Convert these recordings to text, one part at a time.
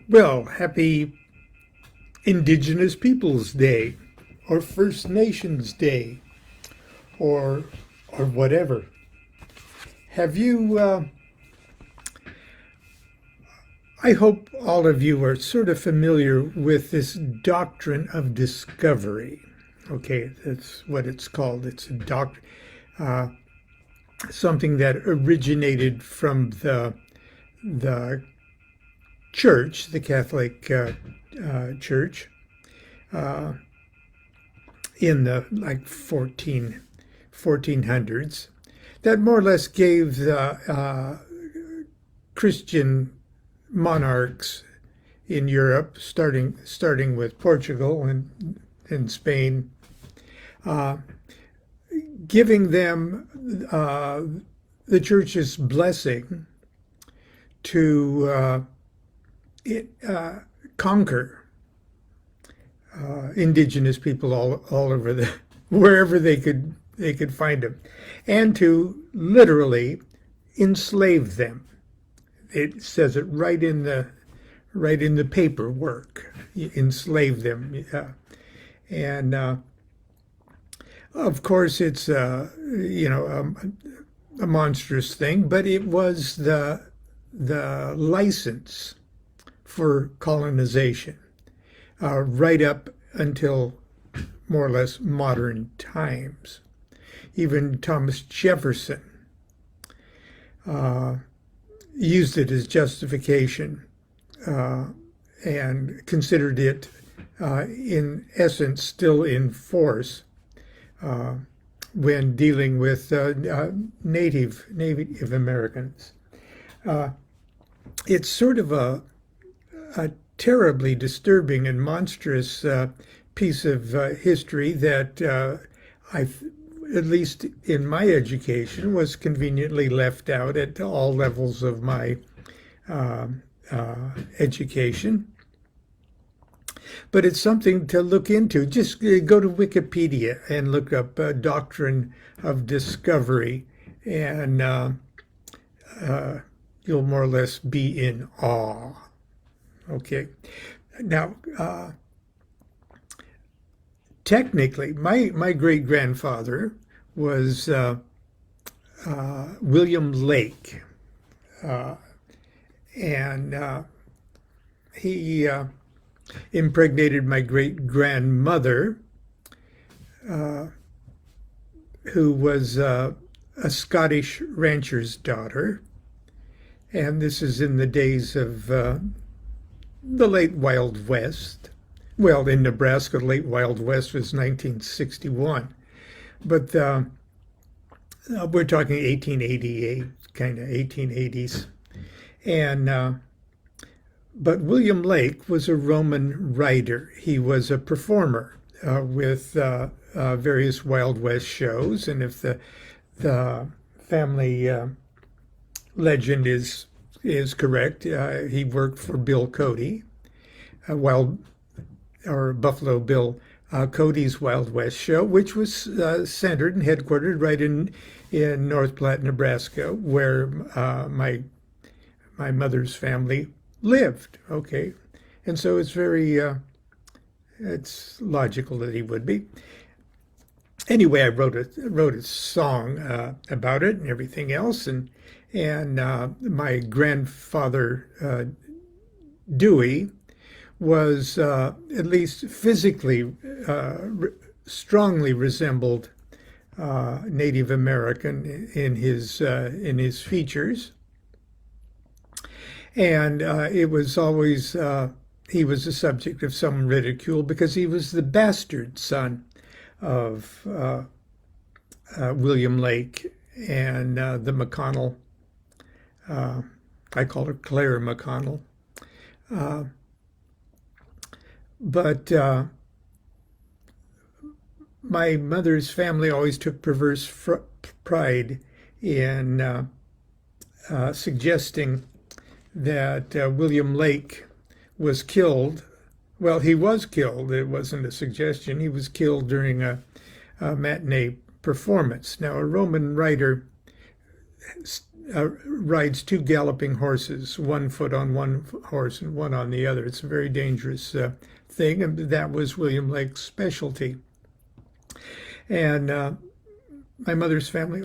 Well, happy Indigenous Peoples Day or First Nations Day or whatever. Have you I hope all of you are sort of familiar with this doctrine of discovery. Okay, that's what it's called. It's a uh, something that originated from the church, the Catholic Church, uh, in the like 1400s, that more or less gave the Christian monarchs in Europe, starting with Portugal and Spain, uh, giving them the church's blessing to conquer indigenous people all over the wherever they could find them, and to literally enslave them. It says it right in the paperwork. Enslave them, and of course it's a monstrous thing, but it was the license for colonization, right up until more or less modern times. Even Thomas Jefferson uh, used it as justification, and considered it, in essence, still in force uh, when dealing with Native Americans. It's sort of a terribly disturbing and monstrous piece of history that I, at least in my education, was conveniently left out at all levels of my uh, education. But it's something to look into. Just go to Wikipedia and look up Doctrine of Discovery, and you'll more or less be in awe. Okay. Now, technically, my great grandfather was William Lake, uh, and he impregnated my great grandmother, who was a Scottish rancher's daughter. And this is in the days of the late Wild West. Well, in Nebraska, the late Wild West was 1961. But we're talking 1888, kind of 1880s. And but William Lake was a Roman writer. He was a performer with various Wild West shows. And if the family legend is correct, he worked for Bill Cody, Buffalo Bill Cody's Wild West show, which was centered and headquartered right in North Platte, Nebraska, where my mother's family lived. Okay, and so it's very it's logical that he would be. Anyway, I wrote a song about it and everything else, and my grandfather Dewey was at least physically strongly resembled Native American in his features, and it was always he was the subject of some ridicule because he was the bastard son of William Lake and the McConnell. I call her Claire McConnell. But my mother's family always took perverse pride in suggesting that William Lake was killed. Well, he was killed. It wasn't a suggestion. He was killed during a matinee performance. Now, a Roman writer rides two galloping horses, one foot on one horse and one on the other. It's a very dangerous thing, and that was William Lake's specialty. And my mother's family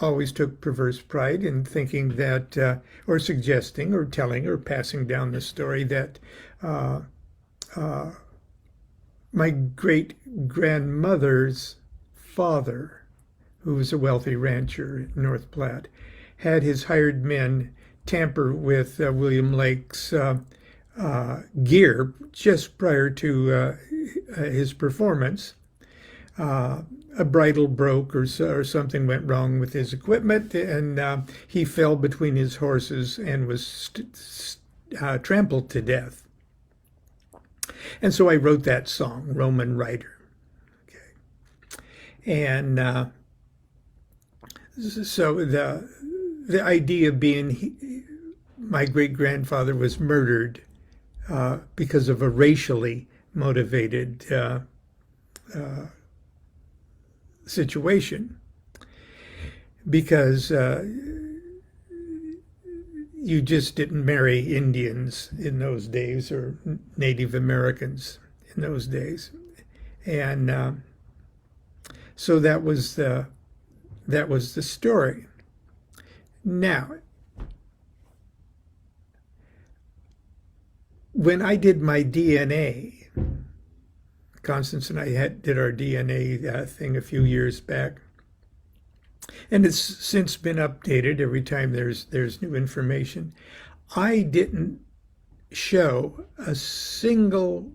always took perverse pride in thinking that, or suggesting, or telling, or passing down the story that my great-grandmother's father, who was a wealthy rancher in North Platte, had his hired men tamper with William Lake's gear just prior to his performance. A bridle broke or something went wrong with his equipment, and he fell between his horses and was trampled to death. And so I wrote that song, Roman Rider. Okay. And so the idea being my great-grandfather was murdered because of a racially motivated situation, because you just didn't marry Indians in those days or Native Americans in those days. And so that was the story. Now, when I did my DNA, Constance and I did our DNA thing a few years back, and it's since been updated every time there's new information. I didn't show a single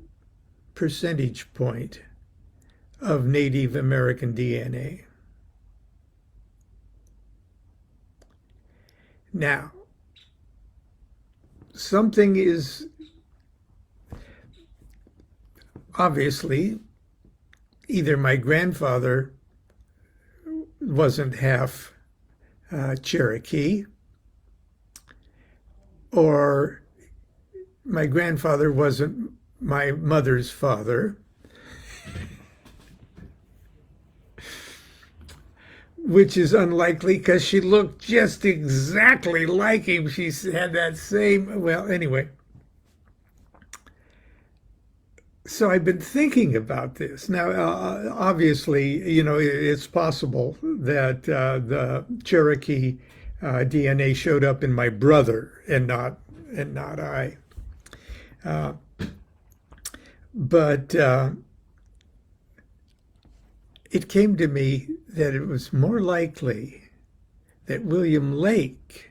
percentage point of Native American DNA. Now, something is obviously either my grandfather wasn't half Cherokee, or my grandfather wasn't my mother's father, which is unlikely because she looked just exactly like him. She had that same, well, anyway. So I've been thinking about this. Now, obviously, you know, it's possible that the Cherokee DNA showed up in my brother and not I. But it came to me that it was more likely that William Lake,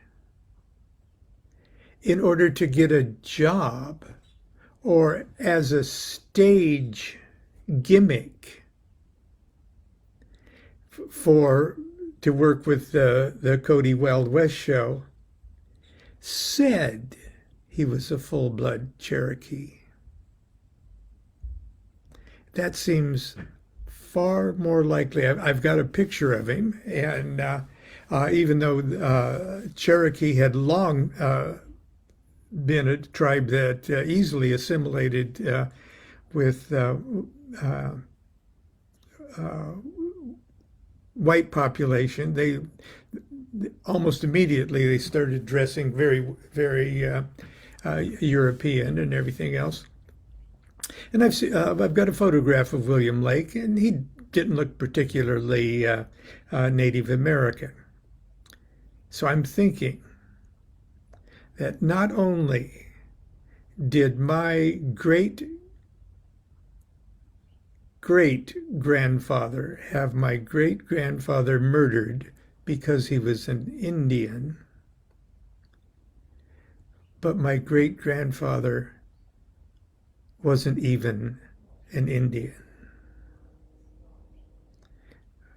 in order to get a job or as a stage gimmick to work with the Cody Wild West show, said he was a full-blood Cherokee. That seems far more likely. I've got a picture of him, and even though Cherokee had long been a tribe that easily assimilated with white population, they almost immediately they started dressing very, very European and everything else. And I've got a photograph of William Lake, and he didn't look particularly Native American. So I'm thinking that not only did my great-great-grandfather have my great-grandfather murdered because he was an Indian, but my great-grandfather wasn't even an Indian,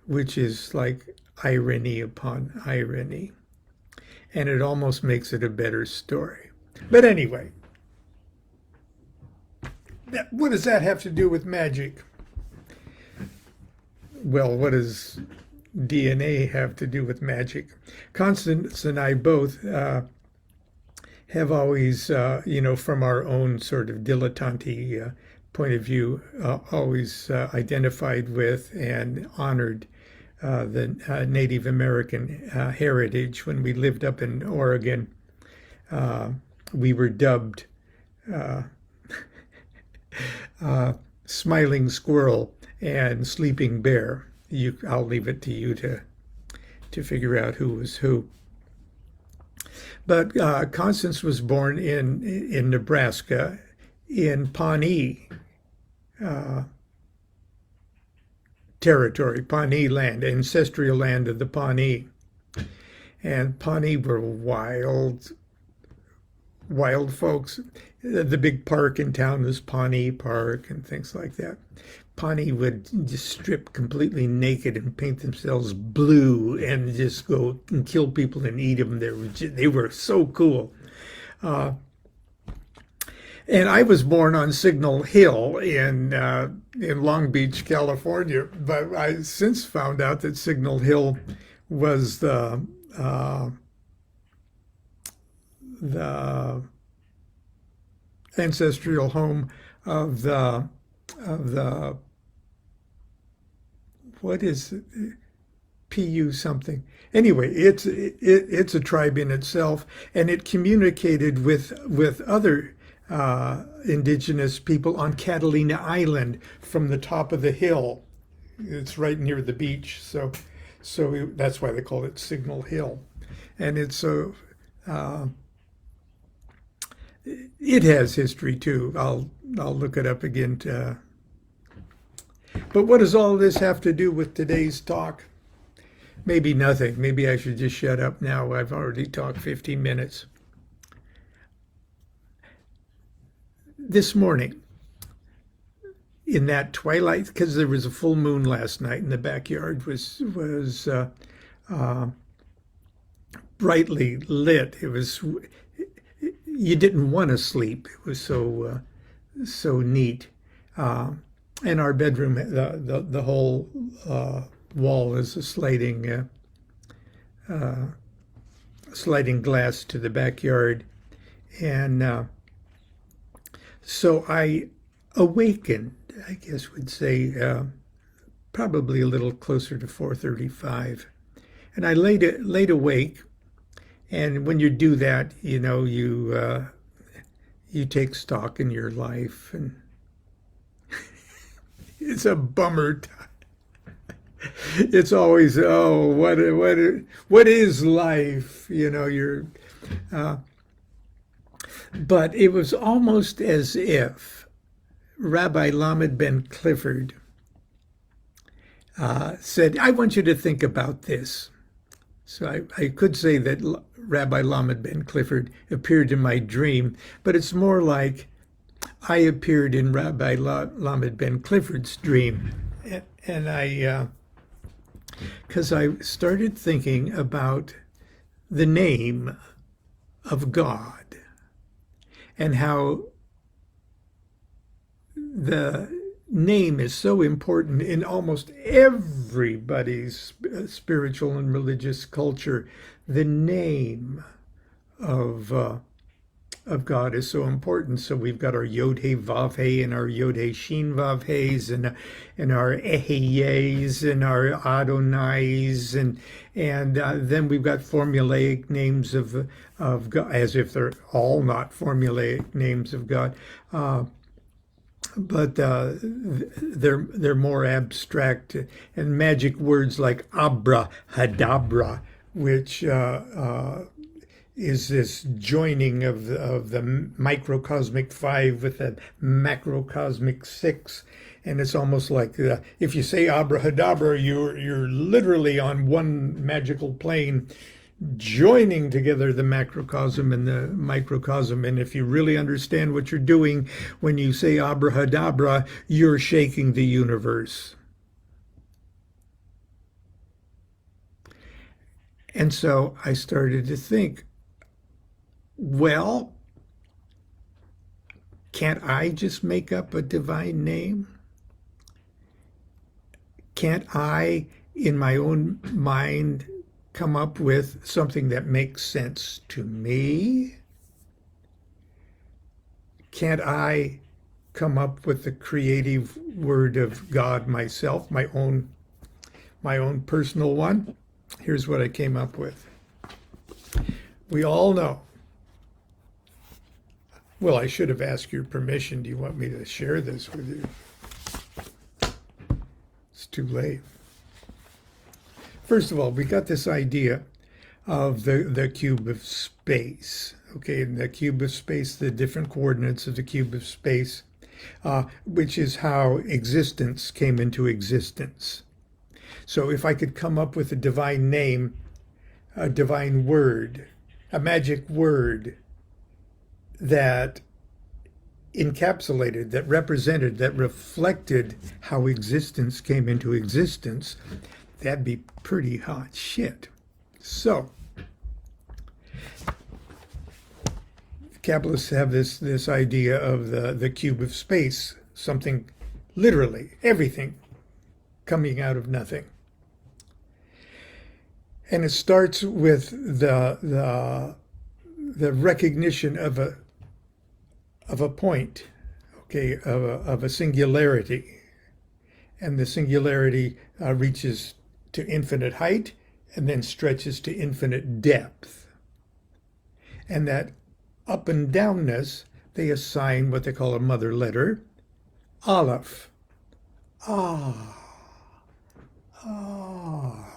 which is like irony upon irony. And it almost makes it a better story. But anyway, what does that have to do with magic? Well, what does DNA have to do with magic? Constance and I both have always, from our own sort of dilettante point of view, always identified with and honored the Native American heritage. When we lived up in Oregon, we were dubbed Smiling Squirrel and Sleeping Bear. I'll leave it to you to figure out who was who. But Constance was born in Nebraska, in Pawnee territory, Pawnee land, ancestral land of the Pawnee. And Pawnee were wild folks. The big park in town was Pawnee Park and things like that. Pawnee would just strip completely naked and paint themselves blue and just go and kill people and eat them. They were so cool. And I was born on Signal Hill in Long Beach, California, but I since found out that Signal Hill was the ancestral home of the what is it? PU something. Anyway, it's a tribe in itself, and it communicated with other indigenous people on Catalina Island from the top of the hill. It's right near the beach, so that's why they call it Signal Hill, and it's so. It has history too. I'll look it up again. But what does all this have to do with today's talk? Maybe nothing. Maybe I should just shut up now. I've already talked 15 minutes. This morning, in that twilight, because there was a full moon last night, and the backyard was brightly lit. It was. You didn't want to sleep. It was so neat. And our bedroom, the whole wall is a sliding glass to the backyard, and so I awakened. I guess we'd say probably a little closer to 4:35, and I laid awake. And when you do that, you know, you take stock in your life, and it's a bummer. It's always, oh, what is life? You know, but it was almost as if Rabbi Lamed Ben Clifford said, I want you to think about this. So I could say that Rabbi Lamed Ben Clifford appeared in my dream, but it's more like I appeared in Rabbi Lamed Ben Clifford's dream. And because I started thinking about the name of God and how the name is so important in almost everybody's spiritual and religious culture. The name of God is so important. So we've got our Yod He Vav He and our Yod He Shin Vav He's and our Eheyes and our Adonais and then we've got formulaic names of God, as if they're all not formulaic names of God. But they're more abstract, and magic words like abrahadabra, which is this joining of the microcosmic 5 with the macrocosmic 6, and it's almost like if you say abrahadabra, you're literally on one magical plane, joining together the macrocosm and the microcosm. And if you really understand what you're doing when you say abrahadabra, you're shaking the universe. And so I started to think, well, can't I just make up a divine name? Can't I, in my own mind, come up with something that makes sense to me? Can't I come up with the creative word of God myself, my own my own personal one. Here's what I came up with. We all know. Well, I should have asked your permission. Do you want me to share this with you? It's too late. First of all, we got this idea of the cube of space. Okay, in the cube of space, the different coordinates of the cube of space, which is how existence came into existence. So if I could come up with a divine name, a divine word, a magic word that encapsulated, that represented, that reflected how existence came into existence, that'd be pretty hot shit. So, Kabbalists have this idea of the cube of space, something, literally, everything coming out of nothing. And it starts with the recognition of a point, okay, of a singularity. And the singularity reaches to infinite height and then stretches to infinite depth. And that up and downness, they assign what they call a mother letter, Aleph. Ah. Ah.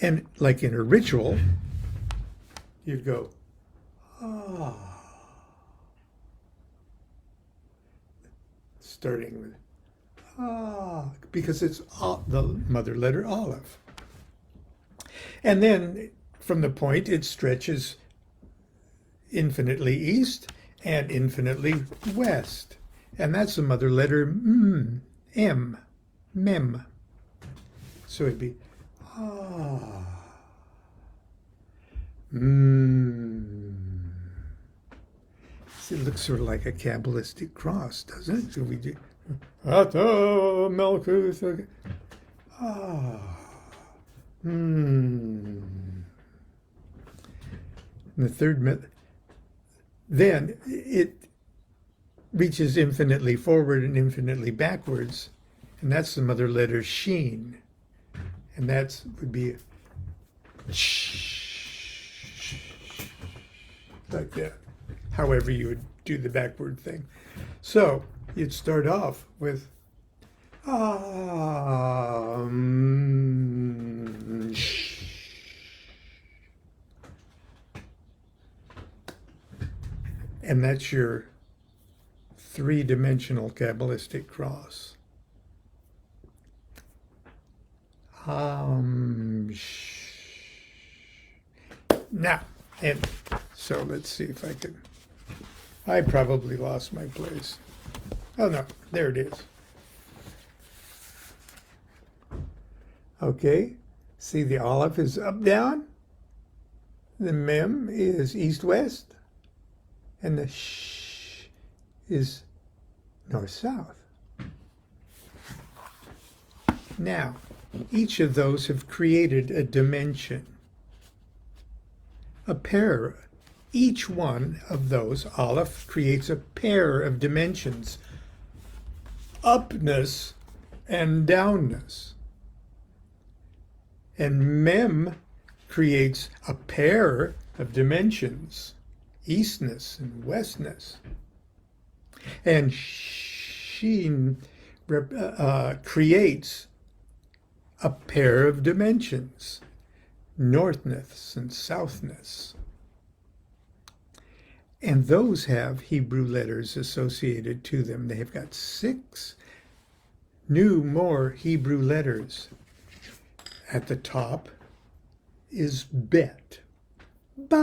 And like in a ritual, you'd go, ah. Starting with, ah, because it's the mother letter Aleph. And then from the point, it stretches infinitely east and infinitely west. And that's the mother letter M, mem. So it'd be, ah, See, it looks sort of like a Kabbalistic cross, doesn't it? So we do, Ata Malkuth, okay. Ah, And the third myth, then it reaches infinitely forward and infinitely backwards, and that's the mother letter Sheen, and that would be like that. However you would do the backward thing. So you'd start off with and that's your three-dimensional Kabbalistic cross. Now, and so let's see if I can. I probably lost my place. Oh no, there it is. Okay, see the Aleph is up down, the Mem is east west, and the Sh is north south. Now, each of those have created a dimension, a pair. Each one of those, Aleph, creates a pair of dimensions, upness and downness. And Mem creates a pair of dimensions, eastness and westness. And Sheen creates a pair of dimensions, northness and southness. And those have Hebrew letters associated to them. They have got 6 more Hebrew letters. At the top is Bet. Ba.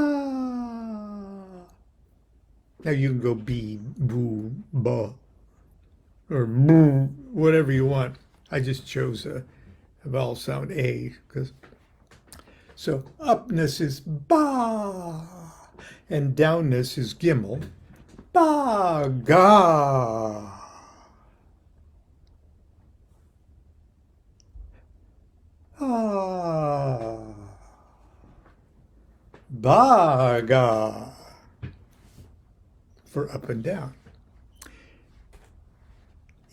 Now you can go B, Boo, Ba, or Boo, whatever you want. I just chose a vowel sound A. So upness is Ba. And downness is Gimel. BaGa. BaGa. For up and down.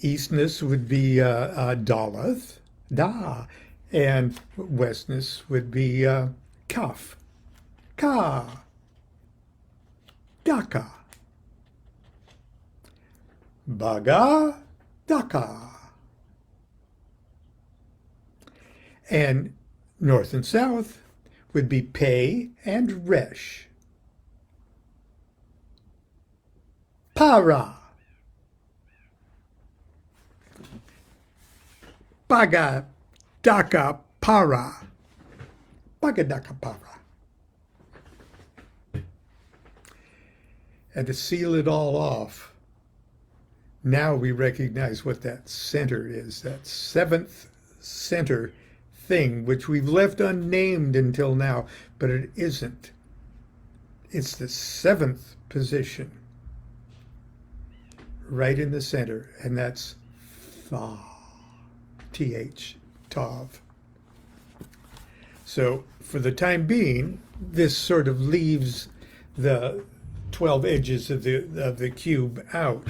Eastness would be Daleth. Da. And westness would be kaf. Ka. DaKa. BaGa DaKa. And north and south would be Pe and Resh. PaRa. BaGa DaKa PaRa. BaGa DaKa PaRa. And to seal it all off, now we recognize what that center is, that seventh center thing, which we've left unnamed until now, but it isn't. It's the seventh position, right in the center, and that's Tha, T-H, Tav. So for the time being, this sort of leaves the 12 edges of the cube out.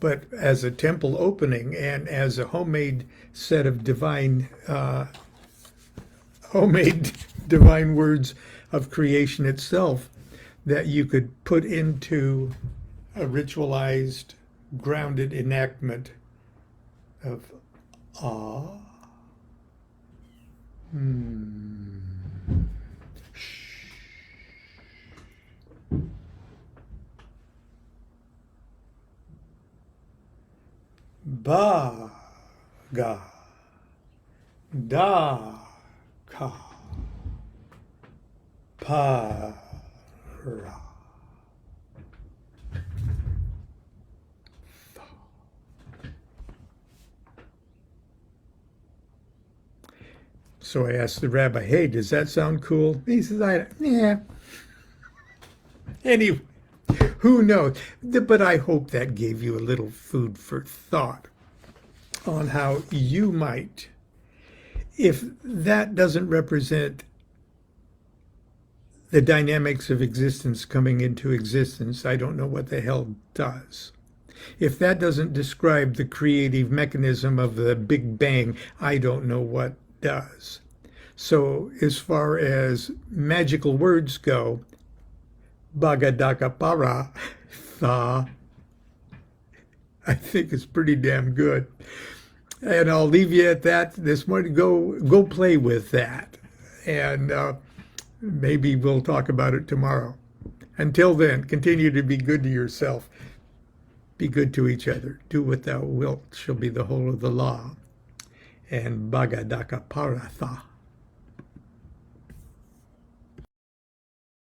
But as a temple opening and as a homemade set of homemade divine words of creation itself that you could put into a ritualized, grounded enactment of ah. BaGa DaKa PaRa. So I asked the rabbi, hey, does that sound cool? He says, yeah. Anyway, who knows? But I hope that gave you a little food for thought on how you might, if that doesn't represent the dynamics of existence coming into existence, I don't know what the hell does. If that doesn't describe the creative mechanism of the Big Bang, I don't know what does. So as far as magical words go, BaGa DaKa PaRa, Tha, I think it's pretty damn good. And I'll leave you at that this morning. Go play with that. And maybe we'll talk about it tomorrow. Until then, continue to be good to yourself. Be good to each other. Do what thou wilt shall be the whole of the law. And BaGa DaKa PaRa Tha.